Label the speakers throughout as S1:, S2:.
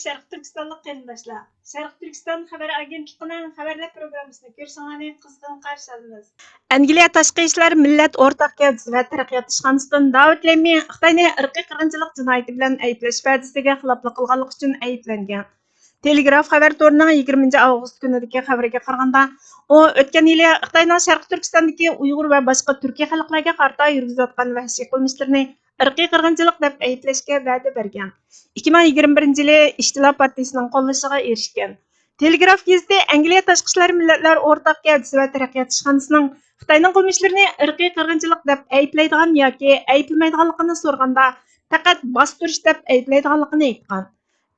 S1: Şərq Türkistanlıq qərindaşlar. Şərq Türkistan xəbər agentliğinin xəbərlər proqramısını görüşünü qızğın qarşı alırıq. Angliya Tashqi ishlar millat o'rtaq gavdasi va taraqqiyot ishxonasidan David Lemmi Xitoyni irqiy qirg'inchilik jinoyati bilan ayblash va'dasiga xiloflik qilganlik uchun ayblangan. Telegraf xabar torining 20 avgust kunidagi xabariga qaraganda, u o'tgan yili Xitoyning Sharq Turkistondagi Uyg'ur va boshqa turkiy xalqlarga qarata yurgizayotgan vahshiy qilmishlarni irqiy qirg'inchilik deb ayblashga va'da bergan. 2021-yili İştilaf Partiyasining qo'llashiga erishgan. Telegraf gazeti Angliya Tashqi ishlar millatlar o'rtaq gavdasi va taraqqiyot ishxonasining Xitoyning qilmishlarini irqiy qirg'inchilik deb ayblaydigan yoki ayblamaydiganligini so'raganda faqat bostirish deb ayblaydiganligini aytgan.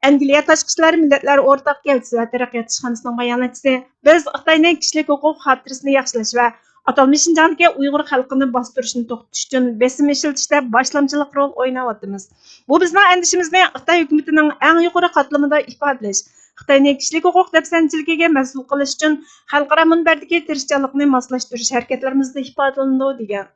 S1: Angliya Tashqi ishlar millatlar o'rtaq gavdasi va taraqqiyot ishxonasining bayonotchisi biz Xitoyning kishilik huquq xotirasini yaxshilash va atalmish Şinjandagi Uyg'ur xalqini bostirishni to'xtatish uchun besim ishlatishda boshlamchilik rol o'ynayapmiz. Bu bizning andishimizni Xitoy hukumatining eng yuqori qatlamida ifodalash, Xitoyning kishilik huquq dafsanchiligiga mas'ul qilish uchun xalqaro munbardagi tirishchanlikni moslashtirish harakatlarimizda ifodalanadi degan.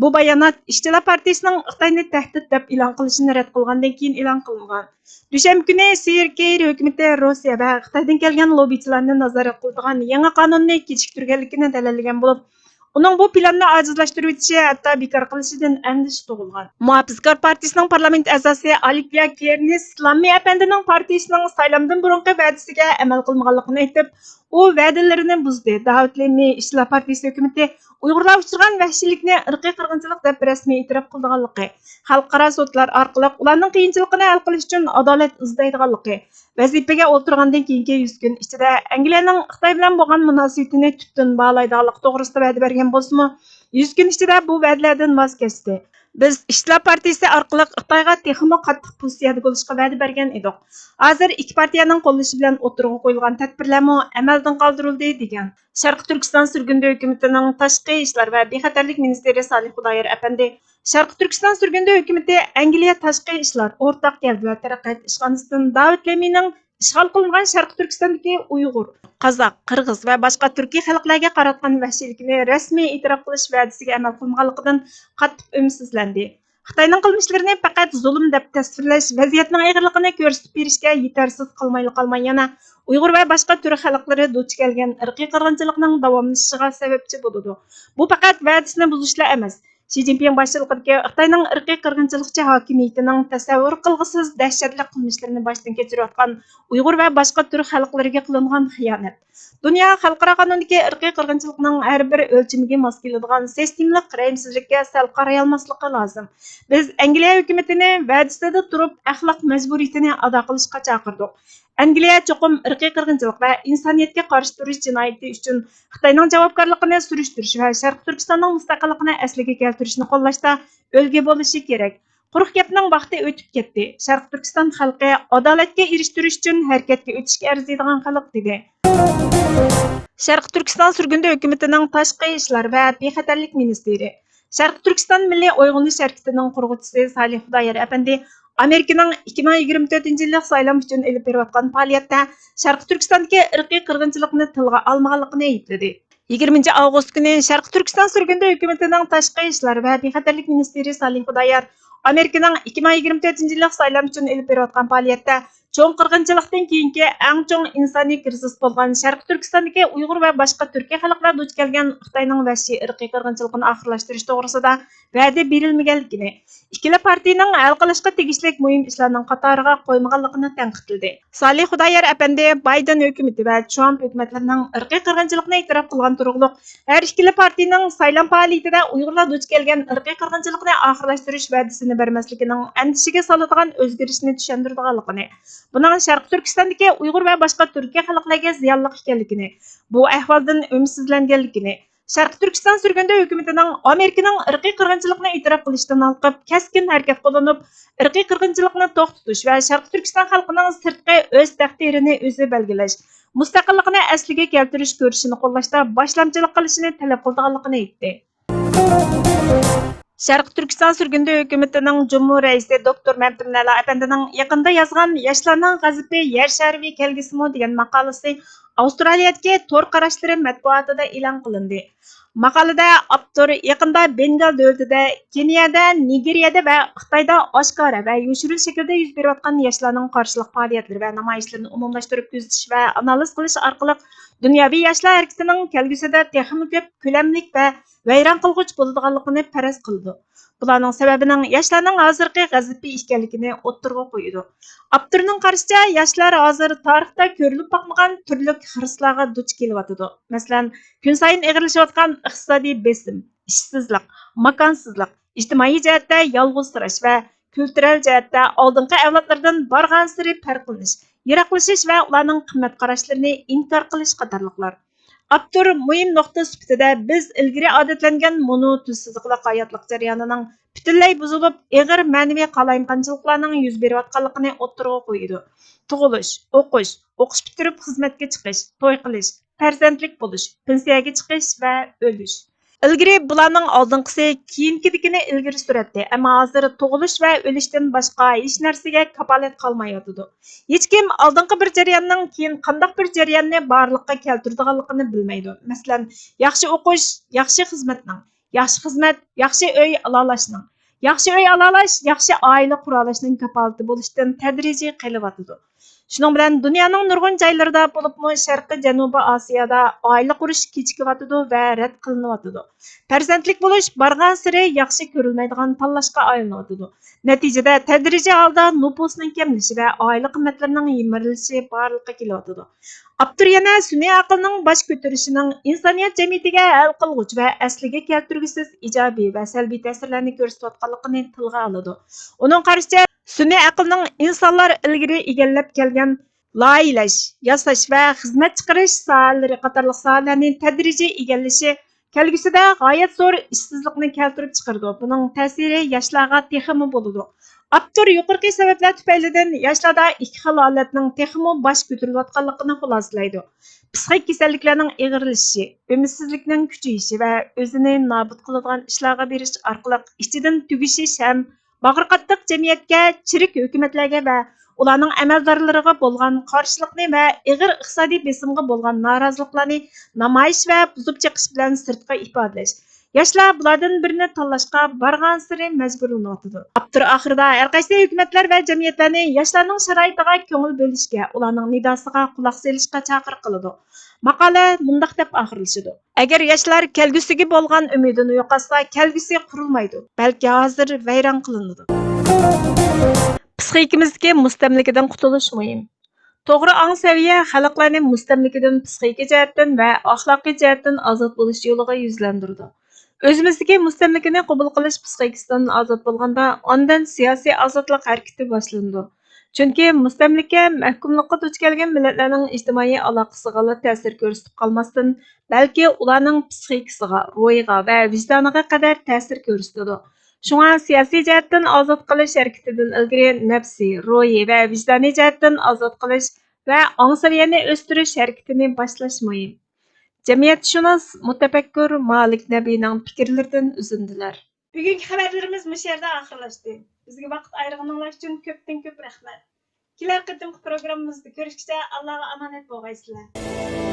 S1: Bu bayonot İştilaf Partiyasining Xitoyni tahdid deb e'lon qilishini rad qilgandan keyin e'lon qilingan. Dushanba kuni Sirkeyr hukumati Rossiya va Xitoydan kelgan lobbichilarni nazorat qiladigan yangi qonunni kechiktirganligini dalollagan bo'lib, uning bu planni ojizlashtiruvchi hatto bekor qilishidan andish tug'ilgan. Muhofizkor partiyasining parlament a'zosi Olivia Kernis Lammi apandining partiyasining saylamdan burungi va'dasiga amal qilmaganligini aytib, u va'dalarini buzdi. David Lemmi İştilaf Partiyasi hukumati Uyg'urlar uchragan vahshiylikni irqiy qirg'inchilik deb rasmiy e'tirof qilganligi, xalqaro sudlar orqali ularning qiyinchiligini hal qilish uchun adolat izlaydiganligi, vazifaga o'tirgandan keyingi 100 kun ichida Angliyaning Xitoy bilan bo'lgan munosabatini tubdan bog'laydiganlik to'g'risida va'da bergan bo'lsa-mu, 100 kun ichida bu va'dalardan voz kechdi. Biz İştilaf Partiyasi orqali Xitoyga texmo qattiq pozitsiyada bo'lishga va'da bergan edik. Hozir ikki partiyaning qo'llashi bilan o'tirg'a qo'yilgan tadbirlarmi amaldan qoldirildi degan. Sharq Turkiston surgundi hukumatining tashqi ishlar va bexatarlik ministri Salih Xudoyer apandi Sharq Turkiston surgundi hukumati Angliya tashqi ishlar o'rtaq gavdasi va taraqqiyot ishxonasidan David Lemmining ishg'ol qilingan Sharq Turkistondagi Uyg'ur, Qozoq, Qirg'iz va boshqa turkiy xalqlarga qaratgan vahshiylikni rasmiy e'tirof qilish va'dasiga amal qilmaganligidan qattiq umsizlandi. Xitoyning qilmishlarini faqat zulm deb tasvirlash, vaziyatning og'irligini ko'rsatib berishga yetarsiz qolmay yana Uyg'ur va boshqa turk xalqlari duch kelgan irqiy qirg'inchilikning davomlashishiga sababchi bo'ladi. Bu faqat va'dasini buzishlar emas. Xi Jinping boshchiligidagi Xitoyning irqiy qirg'inchilikchi hokimiyatining tasavvur qilg'isiz dahshatli qilmishlarini boshdan kechirayotgan Uyg'ur va boshqa turk xalqlariga qilingan xiyonat. Dunyo xalqaro qonundagi irqiy qirg'inchilikning har bir o'lchamiga mos keladigan sistemlik rayimsizlikka sal qaray olmasligi lozim. Biz Angliya hukumatini va'dasida turib axloq majburiyatini ado qilishga chaqirdik. Angliya cho'qim irqiy qirg'inchilik va insoniyatga qarshi turish jinoyati uchun Xitoyning javobgarligini surishtirish va Sharq Turkistonning mustaqilligini asliga keltirishni qo'llashda o'lga bo'lishi kerak. Quruq gapning vaqti o'tib ketdi. Sharq Turkiston xalqi adolatga erishtirish uchun harakatga o'tishga arziydigan xalq dedi. Sharq Turkiston surgundi hukumatining tashqi ishlar va bexatarlik ministri Sharq Turkiston milliy uyg'unish harakatining qurg'uvchisi Salih Xudoyer apandi Amerikaning 2024-yillik saylam uchun elib berayotgan faoliyatda Sharq Turkistondagi irqiy qirg'inchilikni tilga olmaganligini aytdi. 20 avgust kuni Sharq Turkiston surgundi hukumatining tashqi ishlar va bexatarlik ministri Salih Xudoyer Amerikaning 2024-yillik saylam uchun elib berayotgan faoliyatda cho'ng qirg'inchilikdan keyingi eng cho'ng insoniy krizis bo'lgan Sharq Turkistondagi Uyg'ur va boshqa turkiy xalqlar duch kelgan Xitoyning vahshiy irqiy qirg'inchiligini oxirlashtirish to'g'risida va'da berilmaganligini, ikkala partiyaning hal qilishga tegishli muhim ishlarning qatoriga qo'ymaganligini tanqidladi. Salih Xudoyer apandi Bayden hukumati va Trump hukumatlarining irqiy qirg'inchilikni e'tirof qilgan turug'liq har ikkala partiyaning saylam faoliyatida Uyg'urlar duch kelgan irqiy qirg'inchilikni oxirlashtirish va'dasini bermasligining andishiga soladigan o'zgarishni tushuntirganligini, buning Sharq Turkistondagi Uyg'ur va boshqa turkiy xalqlarga ziyonli ekanligini, bu ahvoldan umsizlanganligini, Sharq Turkiston surgundi hukumatining Amerikaning irqiy qirg'inchilikni e'tirof qilishdan olqib kaskin harakat qo'llanib, irqiy qirg'inchilikni to'xtatish va Sharq Turkiston xalqining sirtqi o'z taqdirini o'zi belgilash, mustaqilligini asliga keltirish ko'rishini qo'llashda boshlamchilik qilishini talab qilganligini aytdi. Sharq Turkiston surgundi hukumatining Jumhur raisi doktor Mamtumnala apandining yaqinda yozgan Yoshlarning g'azabi yer shariga kelgisimi degan maqolasi Avstraliyadagi to'r qarashlari matbuotida e'lon qilindi. Maqolada avtor yaqinda Bengal davlatida, Keniyada, Nigeriyada va Xitoyda oshkora va yoshirin shaklda yuz berayotgan yoshlarning qarshilik faoliyatlari va namoyishlarini umumlashtirib kuzatish va analiz qilish orqali dunyoviy yoshlar harakatining kelgusida texnik ko'p ko'lamlik va vayron qilg'uch bo'ladiganligini faraz qildi. Bularning sababining yoshlarning hozirgi g'azabi ekanligini o'ttirg'a qo'ydi. Avtorning qarashicha, yoshlar hozir tarixda ko'rilib boqmagan turli xirslarga duch kelyotidi. Masalan, kun sayin og'irlashayotgan iqtisodiy besim, ishsizlik, makonsizlik, ijtimoiy jihatda yolg'izsirash va kulturel jihatda oldingi avlodlardan borgansiri farqlanish, yiroqlashish va ularning qimmat qarashlarini inkor qilish qatorliqlar. Avtor muhim nuqta sifatida biz ilgari odatlangan mono tuzsizlik hayotlik jarayonining butunlay buzilib, og'ir ma'naviy qalayimqanchiliklarning yuz berayotganligini o'ttirg'a qo'ydi. Tug'ilish, o'qish bitirib xizmatga chiqish, to'y qilish, farzandlik bo'lish, pensiyaga chiqish va o'lish. Ilgari bularning oldinqisi keyingidikini ilgari suratdi, ammo hozir tug'ilish va o'lishdan boshqa hech narsaga kafolat qolmayotidi. Hech kim oldingi bir jarayonning keyin qanday bir jarayonni borliqqa keltiradiganligini bilmaydi. Masalan, yaxshi o'qish, yaxshi xizmatning, yaxshi xizmat, yaxshi uy ololashning, yaxshi uy ololash, yaxshi oila qurolashning kafolati bo'lishdan tadrijiy qilyotidi. Shuning bilan dunyoning nurg'un joylarida bo'libmi Sharqiy Janubiy Osiyoda oila qurish kechikyotidi va rad qilinyotidi. Farzandlik bo'lish barg'ansiri yaxshi ko'rilmaydigan tanlashga aylanadi. Natijada tadrijiy holda nupusning kamishi va oila qimmatlarining yimirilishi borliqqa kelyotidi. Avtor yana sun'iy aqlning bosh ko'tarishining insoniyat jamiyatiga hal qilg'uch va asliga keltirgisiz ijobiy va salbiy ta'sirlarni ko'rsatayotganligini tilga oladi. Uning qarashicha, sun'iy aqlning insonlar ilgari egallab kelgan loyihalash, yasash va xizmat chiqarish sohalari qatorliq sohalarni tadrijiy egallashi kelgusida g'oyat zo'r ishsizlikni keltirib chiqardi. Buning ta'siri yoshlarga texmi bo'ladi. Avtor yuqorqi sabablar tufaylidan yoshlarda ikki xil holatning texmi bosh ko'tarilayotganligini xulosalaydi. Psixik kasalliklarning og'irlashishi, umidsizlikning kuchayishi va o'zini nobud qiladigan ishlarga berish orqali ichidan tugishish ham bag'ri qattiq jamiyatga, chirik hukumatlarga va ularning amaldorlariga bo'lgan qarshilikni va og'ir iqtisodiy besimga bo'lgan noroziliklarni namoyish va buzib chiqish bilan sirtqa ifodalash. Yoshlar bulardan birini tanlashga barg'ansiri majburlanadi. Avtor oxirida har qaysi hukumatlar va jamiyatlarni yoshlarning sharoitiga ko'ngil bo'lishga, ularning nidosiga quloq solishga chaqiriq qiladi. Maqola mundaq deb oxirlashadi. Agar yoshlar kelgusiga bo'lgan umidini yo'qotsa, kelgusi qurilmaydi, balki hozir vayron qilinadi. Psixikamizdagi mustamlikadan qutulish muhim. To'g'ri ong saviya xalqlarni mustamlikadan psixik jihatdan va axloqiy jihatdan ozod bo'lish yo'liga yuzlandirdi. O'zimizdagi mustamlikani qabul qilish psixikasidan ozod bo'lganda, ondan siyosiy ozodlik harakati boshlandi. Chunki mustamlika mahkumlikqa duch kelgan millatlarning ijtimoiy aloqasiga ta'sir ko'rsatib qolmasdan, balki ularning psixikasiga, ruhiga va vijdoniga qadar ta'sir ko'rsatadi. Shunga siyosiy jihatdan ozod qilish harakatidan ilgari nafsiy, ruhiy va vijdoniy jihatdan ozod qilish va ong saviyani o'stirish harakatini boshlash muhim. Jamiyatshunos mutafakkur Malik Nabiyning fikrlaridan uzundilar. Bugungi xabarlarimiz bu yerda oxirlashdi. Bizga vaqt ayirganingiz uchun ko'pdan ko'p rahmat. Kelar qatimki programmamizda ko'rishguncha Allohga omonat bo'lgaysizlar.